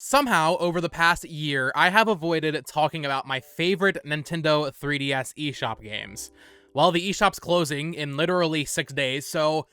Somehow, over the past year, I have avoided talking about my favorite Nintendo 3DS eShop games. Well, the eShop's closing in literally 6 days, so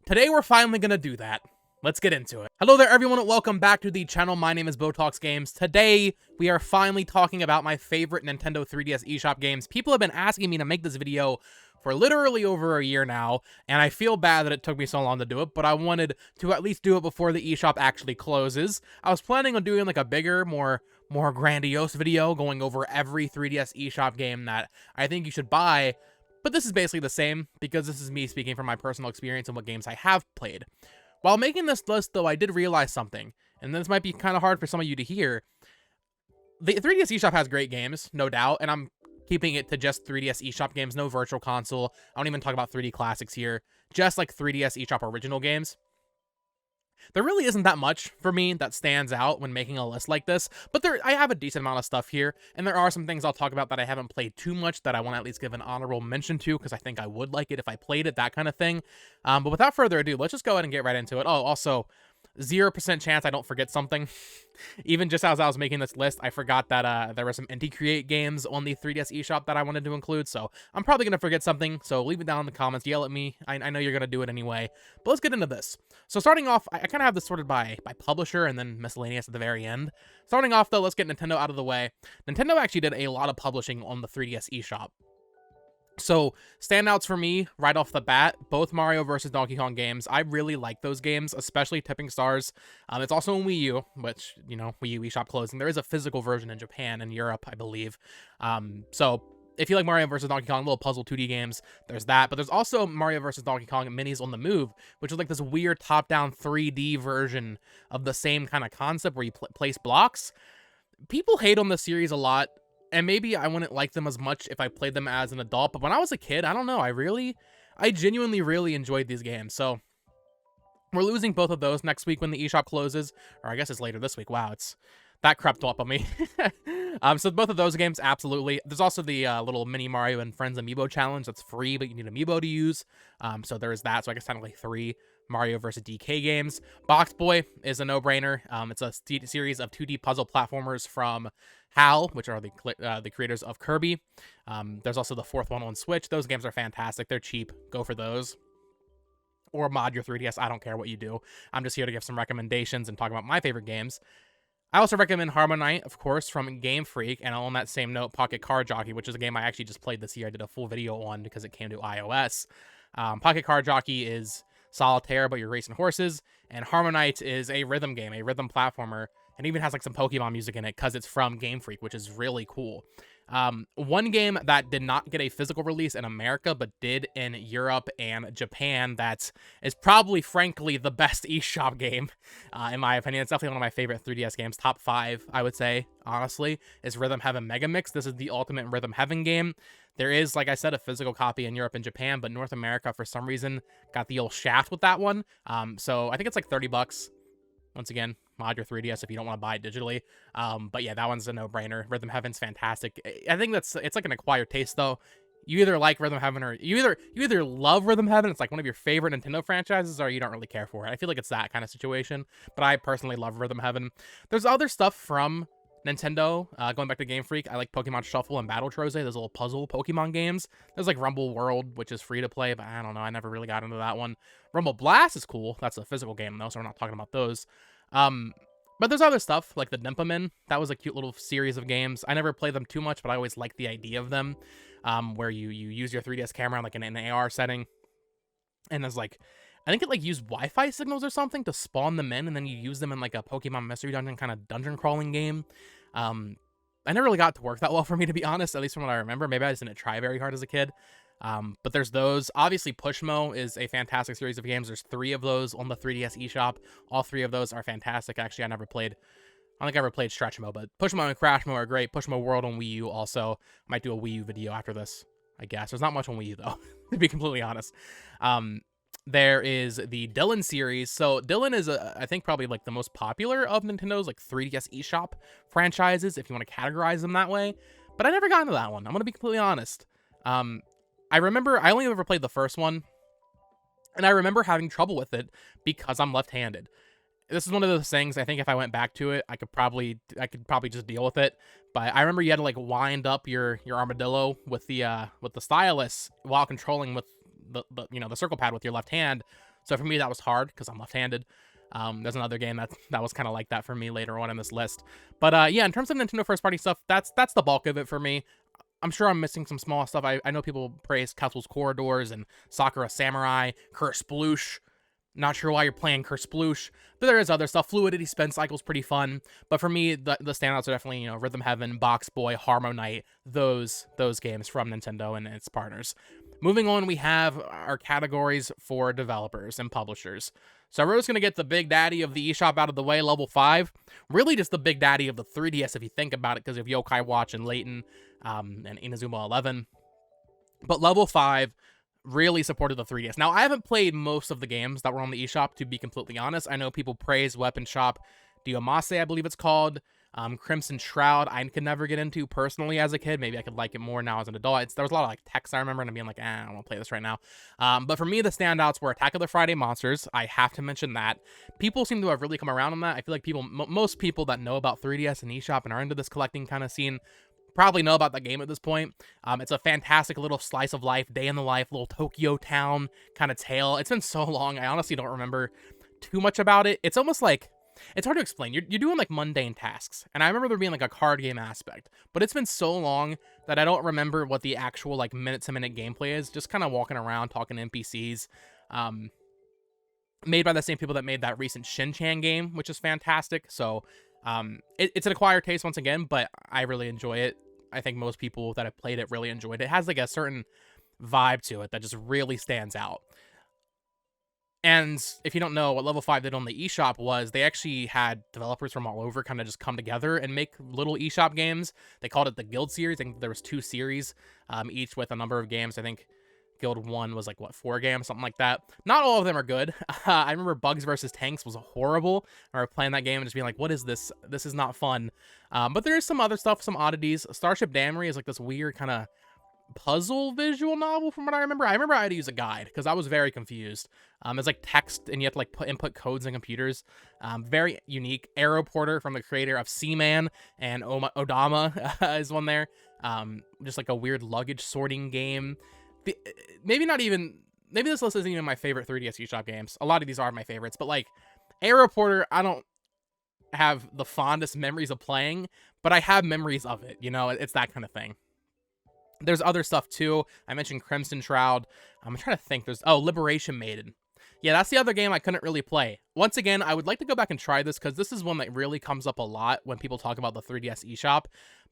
today we're finally gonna do that. Let's get into it. Hello there everyone and welcome back to the channel. My name is Botox Games. Today, we are finally talking about my favorite Nintendo 3DS eShop games. People have been asking me to make this video for literally over a year now, and I feel bad that it took me so long to do it, but I wanted to at least do it before the eShop actually closes. I was planning on doing like a bigger, more grandiose video going over every 3DS eShop game that I think you should buy, but this is basically the same because this is me speaking from my personal experience and what games I have played. While making this list, though, I did realize something, and this might be kind of hard for some of you to hear. The 3DS eShop has great games, no doubt, and I'm keeping it to just 3DS eShop games, no Virtual Console. I don't even talk about 3D Classics here, just like 3DS eShop original games. There really isn't that much for me that stands out when making a list like this, but I have a decent amount of stuff here, and there are some things I'll talk about that I haven't played too much that I want to at least give an honorable mention to, because I think I would like it if I played it, that kind of thing. But without further ado, let's just go ahead and get right into it. Oh, also, 0% chance I don't forget something. Even just as I was making this list, I forgot that there were some indie create games on the 3DS eShop that I wanted to include, so I'm probably going to forget something, so leave it down in the comments, yell at me. I know you're going to do it anyway, but let's get into this. So starting off, I kind of have this sorted by publisher and then miscellaneous at the very end. Starting off, though, let's get Nintendo out of the way. Nintendo actually did a lot of publishing on the 3DS eShop. So, standouts for me, right off the bat, both Mario vs. Donkey Kong games. I really like those games, especially Tipping Stars. It's also on Wii U, which, you know, Wii U eShop closing. There is a physical version in Japan and Europe, I believe. So, if you like Mario vs. Donkey Kong, little puzzle 2D games, there's that. But there's also Mario vs. Donkey Kong Minis on the Move, which is like this weird top-down 3D version of the same kind of concept where you place blocks. People hate on this series a lot. And maybe I wouldn't like them as much if I played them as an adult, but when I was a kid, I don't know, I genuinely really enjoyed these games. So we're losing both of those next week when the eShop closes, or I guess it's later this week. Wow, that crept up on me. So both of those games, absolutely. There's also the little mini Mario and Friends Amiibo challenge that's free, but you need Amiibo to use. So there is that. So I guess technically 3 Mario vs. DK games. Box Boy is a no-brainer. It's a series of 2D puzzle platformers from HAL, which are the creators of Kirby. There's also the 4th one on Switch. Those games are fantastic. They're cheap. Go for those. Or mod your 3DS. I don't care what you do. I'm just here to give some recommendations and talk about my favorite games. I also recommend Harmonite, of course, from Game Freak, and on that same note, Pocket Card Jockey, which is a game I actually just played this year. I did a full video on because it came to iOS. Pocket Card Jockey is solitaire, but you're racing horses, and Harmonite is a rhythm game, a rhythm platformer, and even has like some Pokemon music in it because it's from Game Freak, which is really cool. One game that did not get a physical release in America, but did in Europe and Japan, that is probably, frankly, the best eShop game, in my opinion. It's definitely one of my favorite 3DS games. Top 5, I would say, honestly, is Rhythm Heaven Mega Mix. This is the ultimate Rhythm Heaven game. There is, like I said, a physical copy in Europe and Japan, but North America, for some reason, got the old shaft with that one. So I think it's like $30. Once again, mod your 3DS if you don't want to buy it digitally. But yeah, that one's a no-brainer. Rhythm Heaven's fantastic. I think it's like an acquired taste, though. You either like Rhythm Heaven or you either love Rhythm Heaven, it's like one of your favorite Nintendo franchises, or you don't really care for it. I feel like it's that kind of situation, but I personally love Rhythm Heaven. There's other stuff from Nintendo, going back to Game Freak. I like Pokemon Shuffle and Battle Troze, those little puzzle Pokemon games. There's like Rumble World, which is free to play, but I don't know, I never really got into that one. Rumble Blast is cool. That's a physical game though, so we're not talking about those. But there's other stuff, like the Dimpleman. That was a cute little series of games. I never played them too much, but I always liked the idea of them, where you use your 3DS camera like in an AR setting, and there's like, I think it like used Wi-Fi signals or something to spawn them in, and then you use them in like a Pokemon Mystery Dungeon kind of dungeon crawling game. I never really got to work that well for me, to be honest, at least from what I remember. Maybe I just didn't try very hard as a kid. But there's those. Obviously, Pushmo is a fantastic series of games. There's 3 of those on the 3DS eShop. All 3 of those are fantastic. Actually, I don't think I ever played Stretchmo, but Pushmo and Crashmo are great. Pushmo World on Wii U also. I might do a Wii U video after this, I guess. There's not much on Wii U, though, to be completely honest. There is the Dylan series. So Dylan is, I think, probably like the most popular of Nintendo's like 3DS eShop franchises, if you want to categorize them that way. But I never got into that one. I'm going to be completely honest. I remember I only ever played the first one, and I remember having trouble with it because I'm left-handed. this is one of those things, I think if I went back to it, I could probably just deal with it. But I remember you had to like wind up your armadillo with the stylus while controlling with the circle pad with your left hand. So for me that was hard because I'm left-handed. There's another game that was kind of like that for me later on in this list. But yeah, in terms of Nintendo first party stuff, that's the bulk of it for me. I'm sure I'm missing some small stuff. I know people praise Castle's Corridors and Sakura Samurai, Curse Sploosh. Not sure why you're playing Curse Sploosh, but there is other stuff. Fluidity Spin Cycle's pretty fun. But for me, the standouts are definitely, Rhythm Heaven, Box Boy, Harmonite, those games from Nintendo and its partners. Moving on, we have our categories for developers and publishers. So we're just going to get the big daddy of the eShop out of the way, level 5. Really just the big daddy of the 3DS if you think about it, because of Yokai Watch and Layton and Inazuma 11. But level 5 really supported the 3DS. Now, I haven't played most of the games that were on the eShop, to be completely honest. I know people praise Weapon Shop Diomase, I believe it's called. Crimson Shroud, I could never get into personally as a kid. Maybe I could like it more now as an adult. There was a lot of like text I remember and being like, I don't want to play this right now. But for me, the standouts were Attack of the Friday Monsters. I have to mention that. People seem to have really come around on that. I feel like most people that know about 3DS and eShop and are into this collecting kind of scene probably know about the game at this point. It's a fantastic little slice of life, day in the life, little Tokyo town kind of tale. It's been so long, I honestly don't remember too much about it. It's almost like, it's hard to explain. You're doing like mundane tasks, and I remember there being like a card game aspect, but it's been so long that I don't remember what the actual like minute-to-minute gameplay is. Just kind of walking around, talking to NPCs. Made by the same people that made that recent Shin-Chan game, which is fantastic. So it's an acquired taste once again, but I really enjoy it. I think most people that have played it really enjoyed it. It has like a certain vibe to it that just really stands out. And if you don't know what Level 5 did on the eShop was, they actually had developers from all over kind of just come together and make little eShop games. They called it the Guild series. I think there was 2 series, each with a number of games. I think Guild 1 was like, 4 games, something like that. Not all of them are good. I remember Bugs vs. Tanks was horrible. I remember playing that game and just being like, what is this? This is not fun. But there is some other stuff, some oddities. Starship Damri is like this weird kind of puzzle visual novel from what I remember. I had to use a guide because I was very confused. It's like text and you have to like input codes in computers. Very unique. Arrow Porter from the creator of Seaman and Odama is one there. Just like a weird luggage sorting game. Maybe this list isn't even my favorite 3DS eShop games. A lot of these are my favorites, but like Arrow Porter, I don't have the fondest memories of playing, but I have memories of it. It's that kind of thing. There's other stuff too. I mentioned Crimson Shroud. I'm trying to think. There's Liberation Maiden. Yeah, that's the other game I couldn't really play. Once again, I would like to go back and try this because this is one that really comes up a lot when people talk about the 3DS eShop.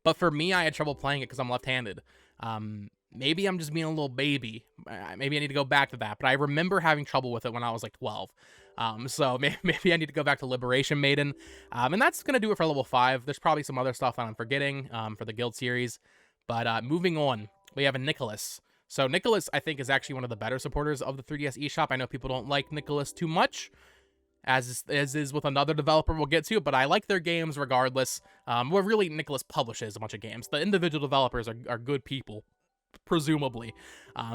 But for me, I had trouble playing it because I'm left-handed. Maybe I'm just being a little baby. Maybe I need to go back to that. But I remember having trouble with it when I was like 12. So maybe I need to go back to Liberation Maiden. And that's going to do it for level 5. There's probably some other stuff that I'm forgetting for the Guild series. But moving on, we have a Nicholas. So Nicholas, I think, is actually one of the better supporters of the 3DS eShop. I know people don't like Nicholas too much, as is with another developer we'll get to, but I like their games regardless. Well, really, Nicholas publishes a bunch of games. The individual developers are good people, presumably,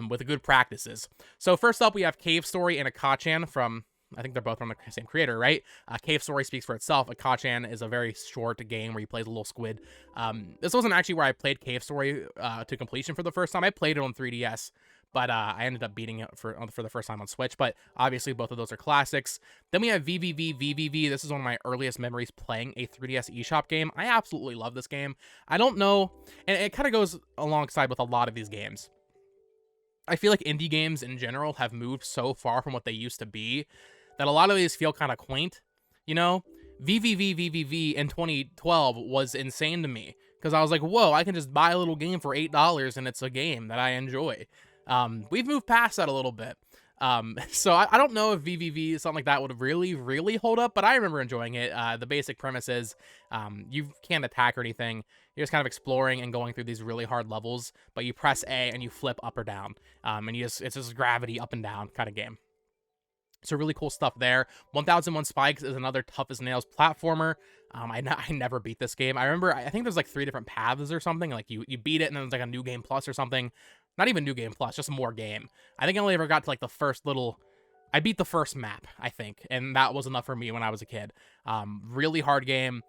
with good practices. So first up, we have Cave Story and Akachan from, I think they're both from the same creator, right? Cave Story speaks for itself. Akachan is a very short game where you play as a little squid. This wasn't actually where I played Cave Story to completion for the first time. I played it on 3DS, but I ended up beating it for the first time on Switch. But obviously, both of those are classics. Then we have VVV. This is one of my earliest memories playing a 3DS eShop game. I absolutely love this game. I don't know, and it kind of goes alongside with a lot of these games. I feel like indie games in general have moved so far from what they used to be that a lot of these feel kind of quaint, VVV in 2012 was insane to me because I was like, whoa, I can just buy a little game for $8 and it's a game that I enjoy. We've moved past that a little bit. So I don't know if VVV, something like that, would really, really hold up, but I remember enjoying it. The basic premise is you can't attack or anything. You're just kind of exploring and going through these really hard levels, but you press A and you flip up or down. And it's just gravity up and down kind of game. So really cool stuff there. 1001 Spikes is another tough as nails platformer. I never beat this game. I remember, I think there's like 3 different paths or something. Like you beat it and then there's like a new game plus or something. Not even new game plus, just more game. I think I only ever got to like the first little I beat the first map, I think, and that was enough for me when I was a kid. Really hard game.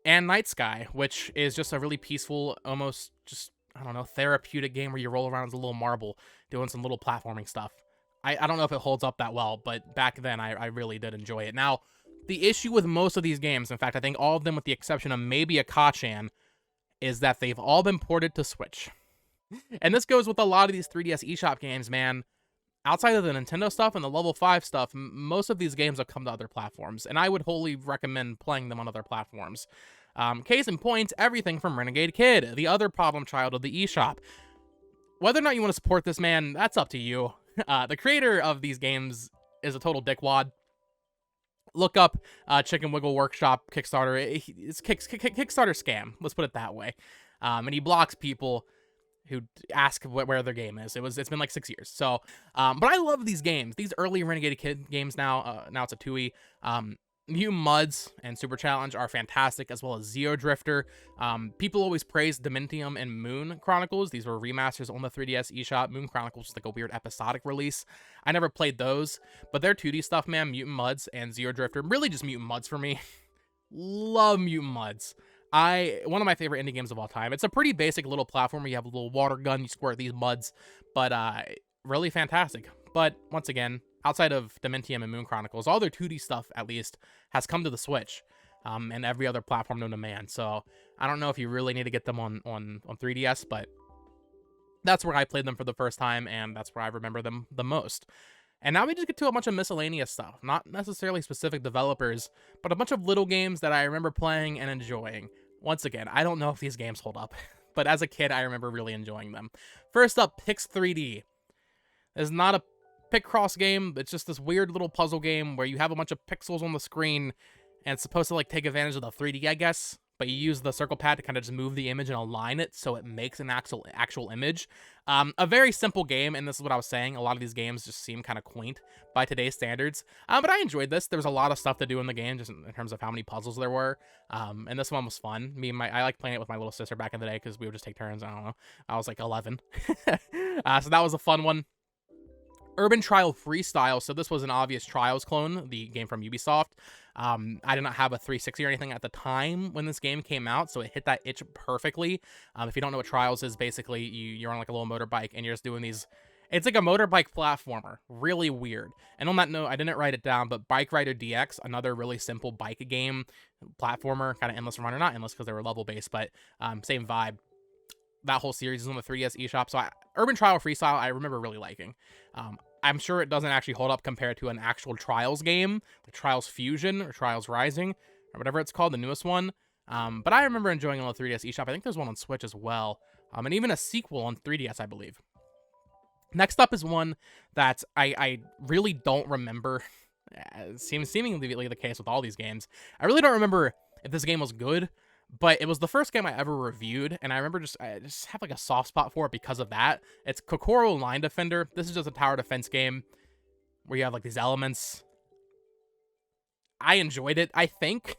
And Night Sky, which is just a really peaceful, almost just, I don't know, therapeutic game where you roll around as a little marble doing some little platforming stuff. I don't know if it holds up that well, but back then I really did enjoy it. Now, the issue with most of these games, in fact, I think all of them with the exception of maybe a Kachan, is that they've all been ported to Switch. And this goes with a lot of these 3DS eShop games, man. Outside of the Nintendo stuff and the Level 5 stuff, most of these games have come to other platforms, and I would wholly recommend playing them on other platforms. Case in point, everything from Renegade Kid, the other problem child of the eShop. Whether or not you want to support this man, that's up to you. The creator of these games is a total dickwad. Look up Chicken Wiggle Workshop Kickstarter. It's Kickstarter scam, let's put it that way. And he blocks people who ask where their game is. It's been like 6 years. So, but I love these games. These early Renegade Kid games now it's a 2E. Mutant Muds and Super Challenge are fantastic, as well as Zeo Drifter. People always praise Dementium and Moon Chronicles. These were remasters on the 3DS eShop. Moon Chronicles was like a weird episodic release. I never played those, but they're 2D stuff, man. Mutant Muds and Zeo Drifter. Really just Mutant Muds for me. Love Mutant Muds. One of my favorite indie games of all time. It's a pretty basic little platform where you have a little water gun, you squirt these muds, but really fantastic. But once again, outside of Dementium and Moon Chronicles, all their 2D stuff, at least, has come to the Switch, and every other platform known to man. So I don't know if you really need to get them on 3DS, but that's where I played them for the first time, and that's where I remember them the most. And now we just get to a bunch of miscellaneous stuff, not necessarily specific developers, but a bunch of little games that I remember playing and enjoying. Once again, I don't know if these games hold up, but as a kid, I remember really enjoying them. First up, Pix 3D. It's not a Picross game, it's just this weird little puzzle game where you have a bunch of pixels on the screen, and it's supposed to like take advantage of the 3D, I guess, but you use the circle pad to kind of just move the image and align it so it makes an actual image. A very simple game, and this is what I was saying, a lot of these games just seem kind of quaint by today's standards, but I enjoyed this. There was a lot of stuff to do in the game, just in terms of how many puzzles there were, and this one was fun. I liked playing it with my little sister back in the day, because we would just take turns. I don't know, I was like 11. So that was a fun one. Urban Trial Freestyle, so this was an obvious Trials clone, the game from Ubisoft. I did not have a 360 or anything at the time when this game came out, so it hit that itch perfectly. If you don't know what Trials is, basically you're on like a little motorbike and you're just doing these. It's like a motorbike platformer, really weird. And on that note, I didn't write it down, but Bike Rider DX, another really simple bike game, platformer, kind of endless runner, not endless because they were level based, but same vibe. That whole series is on the 3DS eShop, so Urban Trial Freestyle I remember really liking. I'm sure it doesn't actually hold up compared to an actual Trials game, like Trials Fusion or Trials Rising, or whatever it's called, the newest one. But I remember enjoying it on the 3DS eShop. I think there's one on Switch as well, and even a sequel on 3DS, I believe. Next up is one that I really don't remember. Seemingly the case with all these games. I really don't remember if this game was good, but it was the first game I ever reviewed, and I remember I just have like a soft spot for it because of that. It's Kokoro Line Defender. This is just a tower defense game where you have like these elements. I enjoyed it, I think.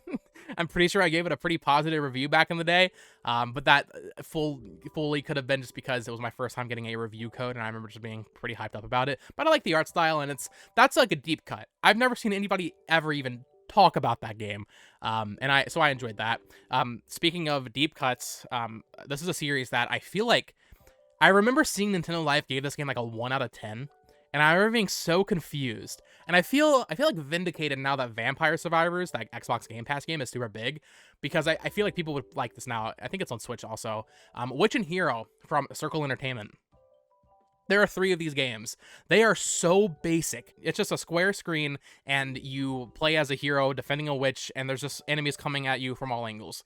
I'm pretty sure I gave it a pretty positive review back in the day, but that fully could have been just because it was my first time getting a review code, and I remember just being pretty hyped up about it. But I like the art style, and that's like a deep cut. I've never seen anybody ever even talk about that game, so I enjoyed that. Speaking of deep cuts, this is a series that I feel like I remember seeing Nintendo Life gave this game like a 1 out of 10. And I remember being so confused. And I feel like vindicated now that Vampire Survivors, that Xbox Game Pass game, is super big. Because I feel like people would like this now. I think it's on Switch also. Witch and Hero from Circle Entertainment. There are 3 of these games. They are so basic. It's just a square screen, and you play as a hero defending a witch, and there's just enemies coming at you from all angles.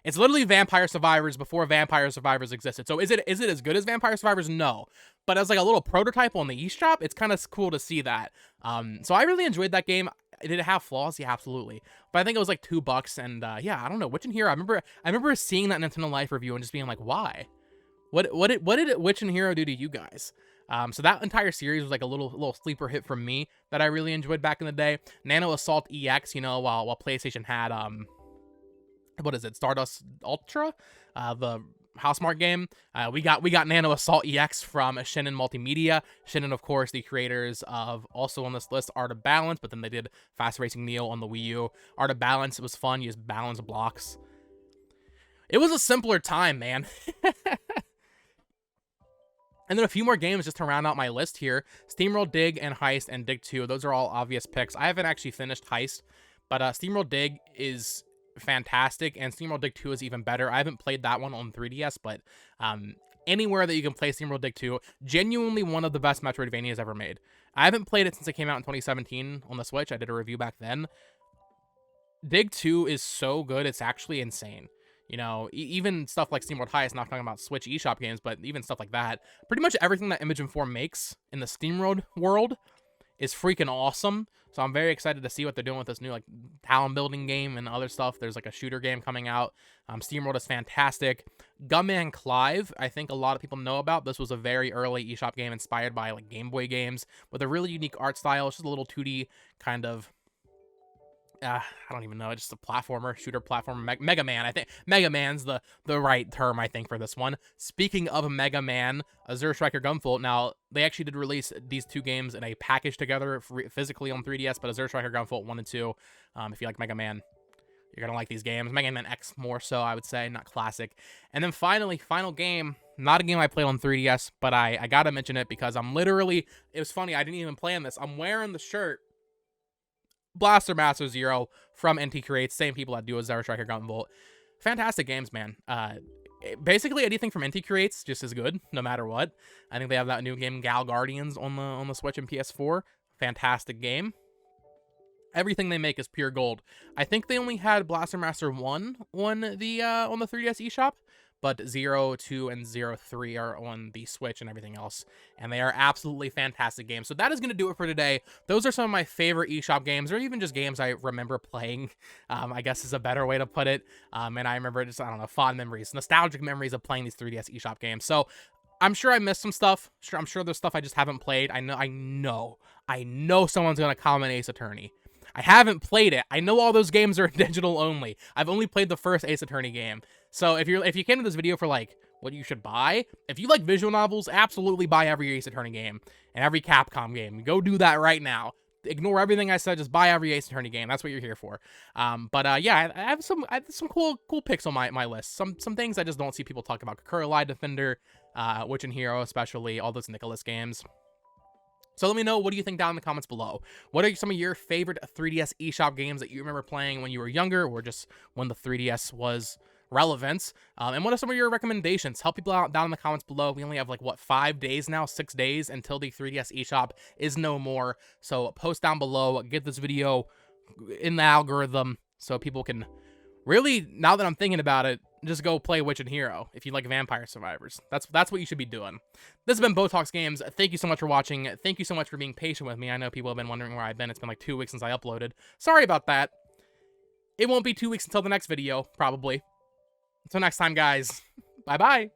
It's literally Vampire Survivors before Vampire Survivors existed. So is it as good as Vampire Survivors? No. But as like a little prototype on the eShop, it's kind of cool to see that. So I really enjoyed that game. Did it have flaws? Yeah, absolutely. But I think it was like $2, and yeah, I don't know. Witch and Hero. I remember seeing that Nintendo Life review and just being like, why? What did Witch and Hero do to you guys? So that entire series was like a little sleeper hit from me that I really enjoyed back in the day. Nano Assault EX, while PlayStation had what is it, Stardust Ultra, the Housemarque game. We got Nano Assault EX from Shin'en Multimedia. Shin'en, of course, the creators of, also on this list, Art of Balance, but then they did Fast Racing Neo on the Wii U. Art of Balance, it was fun. You just balance blocks. It was a simpler time, man. And then a few more games just to round out my list here. Steamroll Dig and Heist and Dig 2. Those are all obvious picks. I haven't actually finished Heist, but Steamroll Dig is fantastic, and Steamroll Dig 2 is even better. I haven't played that one on 3DS, but anywhere that you can play Steamroll Dig 2, genuinely one of the best Metroidvanias ever made. I haven't played it since it came out in 2017 on the Switch. I did a review back then. Dig 2 is so good, it's actually insane. You know, even stuff like Steamroll Heist, not talking about Switch eShop games, but even stuff like that. Pretty much everything that Image & Form makes in the Steamroll world is freaking awesome. So I'm very excited to see what they're doing with this new, like, town building game and other stuff. There's, like, a shooter game coming out. Steamroll is fantastic. Gunman Clive, I think a lot of people know about. This was a very early eShop game inspired by, like, Game Boy games with a really unique art style. It's just a little 2D kind of... I don't even know, just a platformer, shooter platformer, Mega Man. I think Mega Man's the right term, I think, for this one. Speaking of Mega Man, Azure Striker Gunvolt, now, they actually did release these two games in a package together physically on 3DS, but Azure Striker Gunvolt 1 and 2, if you like Mega Man, you're going to like these games. Mega Man X more so, I would say, not classic. And then finally, final game, not a game I played on 3DS, but I got to mention it because I'm literally, it was funny, I didn't even plan this. I'm wearing the shirt Blaster Master Zero from NT Creates, same people that do Azure Striker Gunvolt. Fantastic games, man. Basically anything from NT Creates just is good, no matter what. I think they have that new game Gal Guardians on the Switch and PS4. Fantastic game. Everything they make is pure gold. I think they only had Blaster Master 1 on the 3DS eShop, but 0, 2, and 0, 3 are on the Switch and everything else. And they are absolutely fantastic games. So that is going to do it for today. Those are some of my favorite eShop games, or even just games I remember playing, I guess is a better way to put it. And I remember just, I don't know, fond memories, nostalgic memories of playing these 3DS eShop games. So I'm sure I missed some stuff. I'm sure there's stuff I just haven't played. I know someone's going to comment Ace Attorney. I haven't played it. I know all those games are digital only. I've only played the first Ace Attorney game. So if you came to this video for, like, what you should buy, if you like visual novels, absolutely buy every Ace Attorney game and every Capcom game. Go do that right now. Ignore everything I said. Just buy every Ace Attorney game. That's what you're here for. Yeah, I have some cool picks on my list. Some things I just don't see people talk about. Kokoro Lie Defender, Witch and Hero, especially all those Nicholas games. So let me know, what do you think down in the comments below? What are some of your favorite 3DS eShop games that you remember playing when you were younger, or just when the 3DS was relevant? And what are some of your recommendations? Help people out down in the comments below. We only have, like, what, 5 days now, 6 days until the 3DS eShop is no more. So post down below, get this video in the algorithm so people can really, now that I'm thinking about it, just go play Witch and Hero if you like Vampire Survivors. That's what you should be doing. This has been Botox Games. Thank you so much for watching. Thank you so much for being patient with me. I know people have been wondering where I've been. It's been like 2 weeks since I uploaded. Sorry about that. It won't be 2 weeks until the next video, probably. Until next time, guys. Bye-bye.